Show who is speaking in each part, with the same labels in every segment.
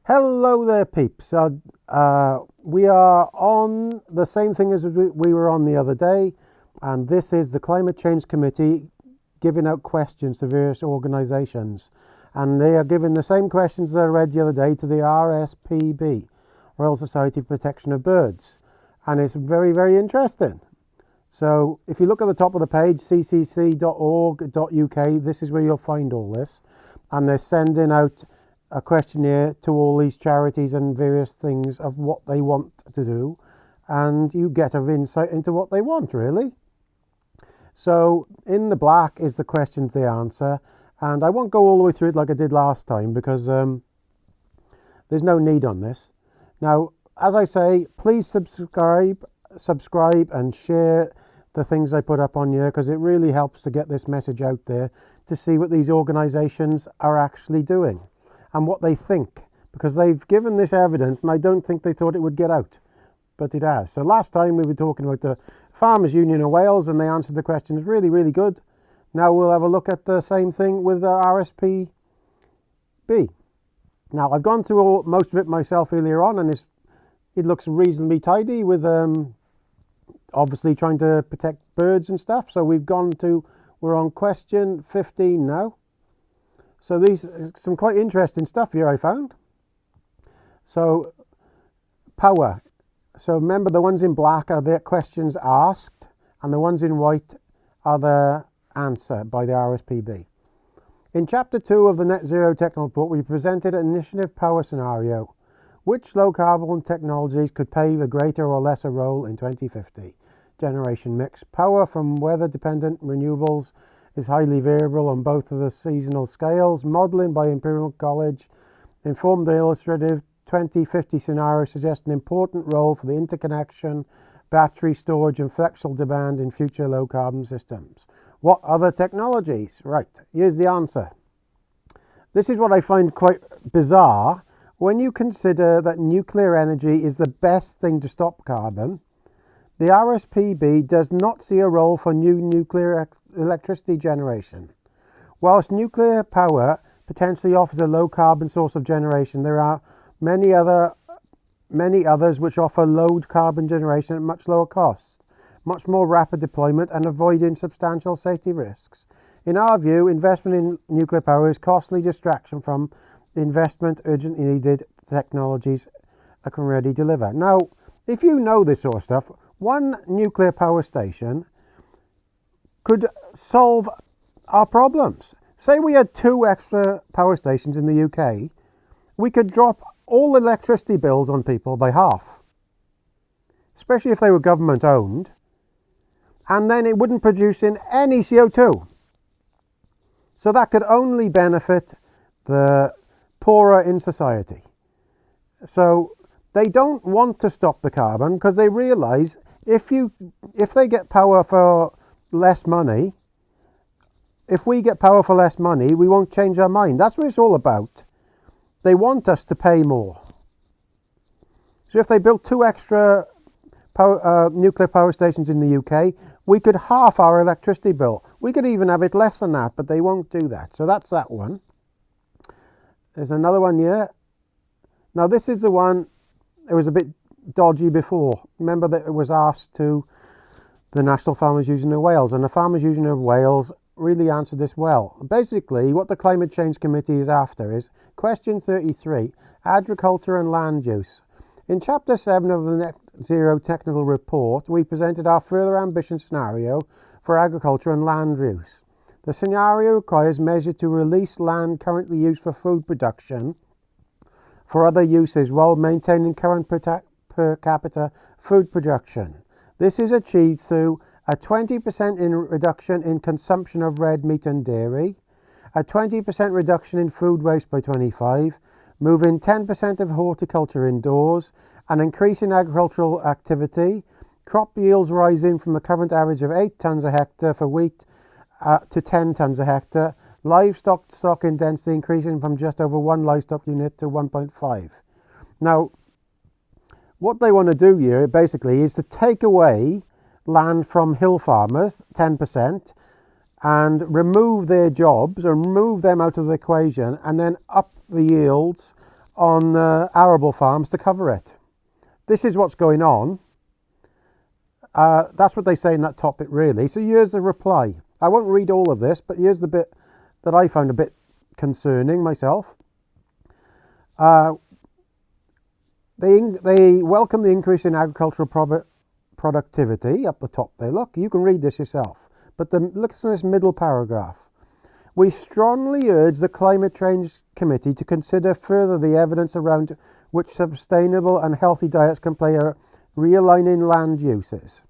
Speaker 1: Hello there, peeps. We are on the same thing as we were on the other day, and this is the Climate Change Committee giving out questions to various organisations. And they are giving the same questions that I read the other day to the RSPB, Royal Society for Protection of Birds. And it's very, very interesting. So if you look at the top of the page, ccc.org.uk, this is where you'll find all this. And they're sending out a questionnaire to all these charities and various things of what they want to do, and you get an insight into what they want, really. So in the black is the questions they answer, and I won't go all the way through it like I did last time because there's no need on this. Now, as I say, please subscribe and share the things I put up on here, because it really helps to get this message out there to see what these organisations are actually doing and what they think, because they've given this evidence and I don't think they thought it would get out, but it has. So last time we were talking about the Farmers Union of Wales and they answered the questions really, really good. Now we'll have a look at the same thing with the RSPB. Now I've gone through most of it myself earlier on, and it looks reasonably tidy with obviously trying to protect birds and stuff. So we're on question 15 now. So these some quite interesting stuff here I found. So power. So remember, the ones in black are the questions asked, and the ones in white are the answer by the RSPB. In Chapter 2 of the Net Zero Technical Report, we presented an initiative power scenario. Which low carbon technologies could play a greater or lesser role in 2050? Generation mix. Power from weather dependent renewables is highly variable on both of the seasonal scales. Modelling by Imperial College informed the illustrative 2050 scenario suggests an important role for the interconnection, battery storage and flexible demand in future low carbon systems. What other technologies? Right, here's the answer. This is what I find quite bizarre. When you consider that nuclear energy is the best thing to stop carbon, the RSPB does not see a role for new nuclear electricity generation. Whilst nuclear power potentially offers a low carbon source of generation, there are many others which offer low carbon generation at much lower costs, much more rapid deployment and avoiding substantial safety risks. In our view, investment in nuclear power is costly distraction from the investment urgently needed technologies that can already deliver. Now, if you know this sort of stuff, one nuclear power station could solve our problems. Say we had 2 extra power stations in the UK, we could drop all electricity bills on people by half, especially if they were government owned, and then it wouldn't produce in any CO2. So that could only benefit the poorer in society. So they don't want to stop the carbon because they realise if they get power for less money, if we get power for less money, we won't change our mind. That's what it's all about. They want us to pay more. So if they built 2 extra nuclear power stations in the UK, we could halve our electricity bill. We could even have it less than that, but they won't do that. So that's that one. There's another one here. Now this is the one, it was a bit dodgy before. Remember that it was asked to the National Farmers Union of Wales, and the Farmers Union of Wales really answered this well. Basically, what the Climate Change Committee is after is question 33, agriculture and land use. In Chapter 7 of the Net Zero Technical Report, we presented our further ambition scenario for agriculture and land use. The scenario requires measures to release land currently used for food production for other uses while maintaining current per capita food production. This is achieved through a 20% reduction in consumption of red meat and dairy, a 20% reduction in food waste by 25, moving 10% of horticulture indoors, an increase in agricultural activity, crop yields rising from the current average of 8 tonnes a hectare for wheat to 10 tonnes a hectare, livestock stock in density increasing from just over 1 livestock unit to 1.5. Now, what they want to do here basically is to take away land from hill farmers, 10%, and remove their jobs or remove them out of the equation and then up the yields on arable farms to cover it. This is what's going on. That's what they say in that top bit, really. So here's the reply. I won't read all of this, but here's the bit that I found a bit concerning myself. They welcome the increase in agricultural productivity up the top there. Look, you can read this yourself. But look at this middle paragraph. We strongly urge the Climate Change Committee to consider further the evidence around which sustainable and healthy diets can play a realigning land uses.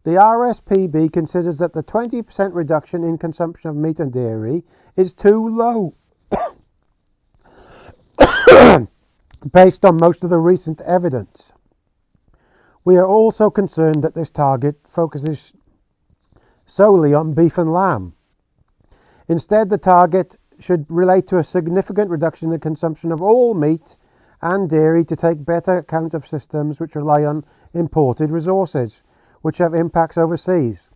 Speaker 1: The RSPB considers that the 20% reduction in consumption of meat and dairy is too low, based on most of the recent evidence. We are also concerned that this target focuses solely on beef and lamb. Instead, the target should relate to a significant reduction in the consumption of all meat and dairy to take better account of systems which rely on imported resources, which have impacts overseas.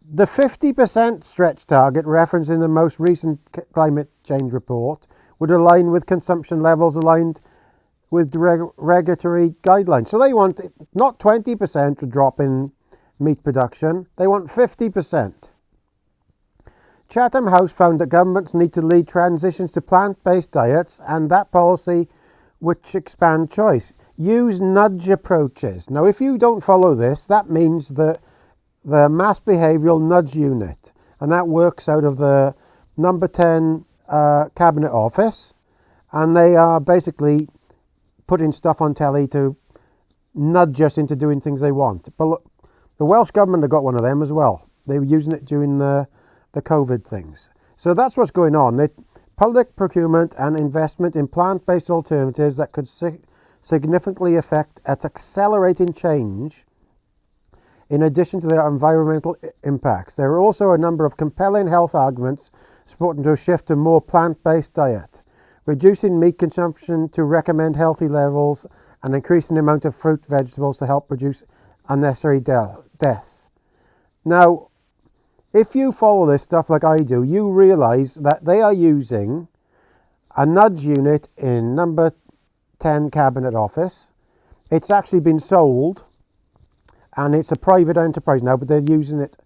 Speaker 1: The 50% stretch target referenced in the most recent climate change report would align with consumption levels aligned with regulatory guidelines. So they want not 20% to drop in meat production, they want 50%. Chatham House found that governments need to lead transitions to plant-based diets, and that policy which expand choice. Use nudge approaches. Now, if you don't follow this, that means that the Mass Behavioural Nudge Unit, and that works out of the number 10 Cabinet Office, and they are basically putting stuff on telly to nudge us into doing things they want. But look, the Welsh Government have got one of them as well. They were using it during the COVID things. So that's what's going on. Public procurement and investment in plant-based alternatives that could significantly affect at accelerating change in addition to their environmental impacts. There are also a number of compelling health arguments supporting to a shift to more plant-based diet, reducing meat consumption to recommend healthy levels, and increasing the amount of fruit vegetables to help reduce unnecessary deaths. Now, if you follow this stuff like I do, you realise that they are using a nudge unit in number 10 Cabinet Office. It's actually been sold, and it's a private enterprise now, but they're using it.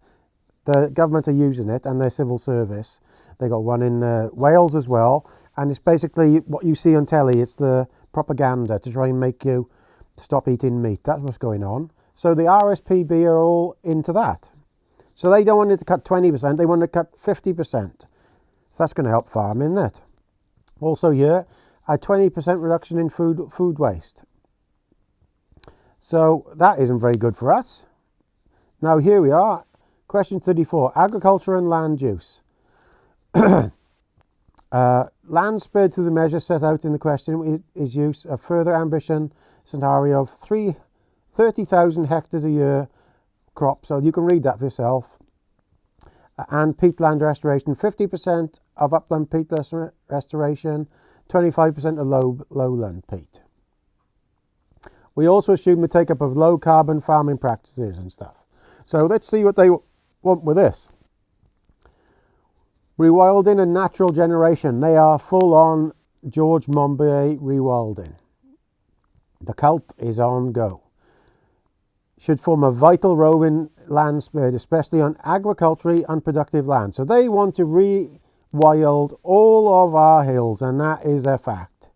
Speaker 1: The government are using it, and their civil service. They got one in Wales as well, and it's basically what you see on telly. It's the propaganda to try and make you stop eating meat. That's what's going on. So the RSPB are all into that. So they don't want it to cut 20%, they want to cut 50%. So that's going to help farming, isn't it? Also here, a 20% reduction in food waste. So that isn't very good for us. Now here we are, question 34, agriculture and land use. Land spared through the measure set out in the question is use a further ambition scenario of 30,000 hectares a year crop, so you can read that for yourself. And peatland restoration, 50% of upland peat restoration, 25% of lowland peat. We also assume the take-up of low carbon farming practices and stuff. So let's see what they want with this. Rewilding and natural generation. They are full on George Monbiot rewilding. The cult is on go. Should form a vital role in land spared, especially on agriculturally unproductive land. So they want to rewild all of our hills, and that is a fact.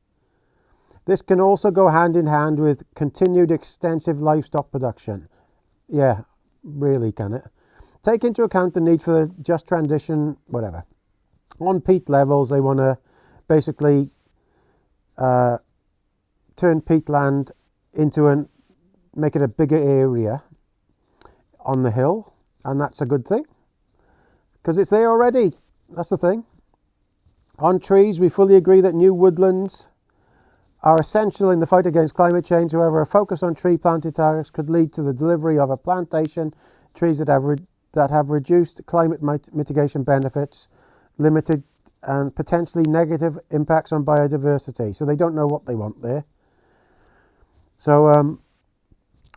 Speaker 1: This can also go hand in hand with continued extensive livestock production. Yeah, really can it? Take into account the need for the just transition, whatever. On peat levels, they want to basically turn peatland into make it a bigger area on the hill, and that's a good thing because it's there already. That's the thing. On trees, we fully agree that new woodlands are essential in the fight against climate change. However, a focus on tree planting targets could lead to the delivery of a plantation trees that have reduced climate mitigation benefits, limited and potentially negative impacts on biodiversity. So they don't know what they want there. So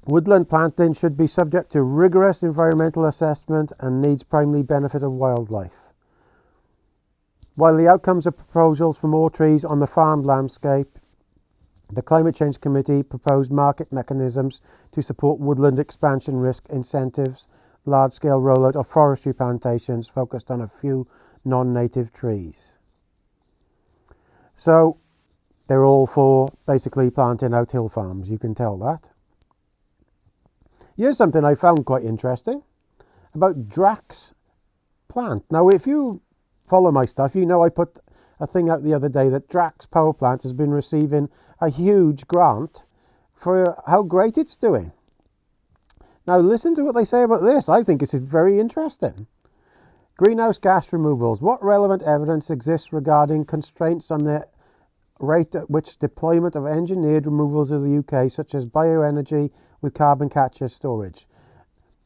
Speaker 1: woodland planting should be subject to rigorous environmental assessment and needs primary benefit of wildlife. While the outcomes of proposals for more trees on the farmed landscape, the Climate Change Committee proposed market mechanisms to support woodland expansion risk incentives, large-scale rollout of forestry plantations focused on a few non-native trees. So they're all for basically planting out hill farms, you can tell that. Here's something I found quite interesting about Drax plant. Now, if you follow my stuff, you know I put a thing out the other day that Drax power plant has been receiving a huge grant for how great it's doing. Now, listen to what they say about this. I think it's very interesting. Greenhouse gas removals. What relevant evidence exists regarding constraints on the rate at which deployment of engineered removals of the UK, such as bioenergy with carbon capture storage?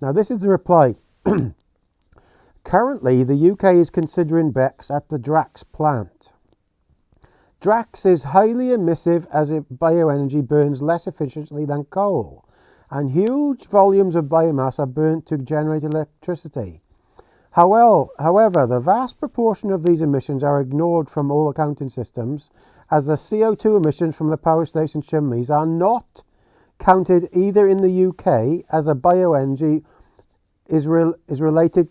Speaker 1: Now, this is the reply. Currently, the UK is considering BECCS at the Drax plant. Drax is highly emissive as bioenergy burns less efficiently than coal, and huge volumes of biomass are burnt to generate electricity. However, the vast proportion of these emissions are ignored from all accounting systems, as the CO2 emissions from the power station chimneys are not counted either in the UK as a bioenergy is related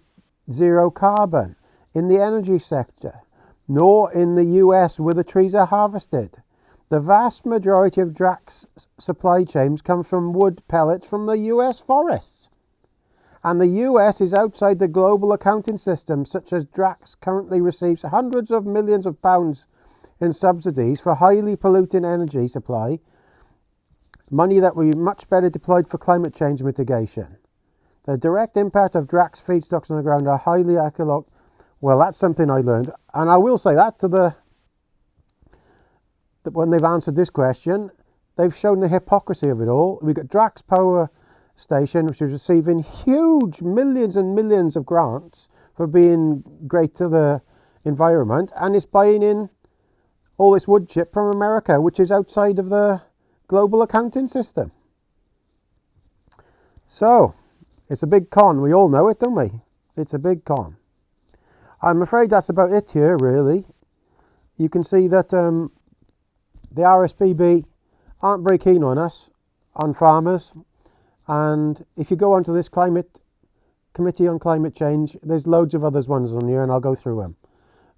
Speaker 1: zero carbon in the energy sector, nor in the US where the trees are harvested. The vast majority of Drax supply chains comes from wood pellets from the US forests. And the US is outside the global accounting system, such as Drax currently receives hundreds of millions of pounds in subsidies for highly polluting energy supply, money that would be much better deployed for climate change mitigation. The direct impact of Drax feedstocks on the ground are highly ecological. Well, that's something I learned, and I will say that when they've answered this question, they've shown the hypocrisy of it all. We've got Drax Power Station, which is receiving huge millions and millions of grants for being great to the environment, and it's buying in all this wood chip from America, which is outside of the global accounting system. So it's a big con. We all know it, don't we? It's a big con. I'm afraid that's about it here, really. You can see that the RSPB aren't very keen on us, on farmers. And if you go onto this Committee on Climate Change, there's loads of others ones on here, and I'll go through them.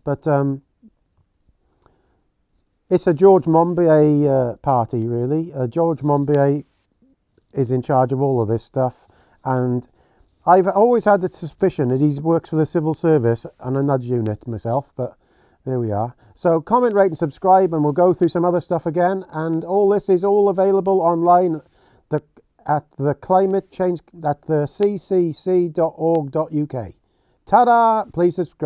Speaker 1: But it's a George Monbiot party, really. George Monbiot is in charge of all of this stuff, and I've always had the suspicion that he works for the civil service and a nudge unit myself, but there we are. So comment, rate and subscribe, and we'll go through some other stuff again. And all this is all available online at the climate change at the ccc.org.uk. Ta-da! Please subscribe.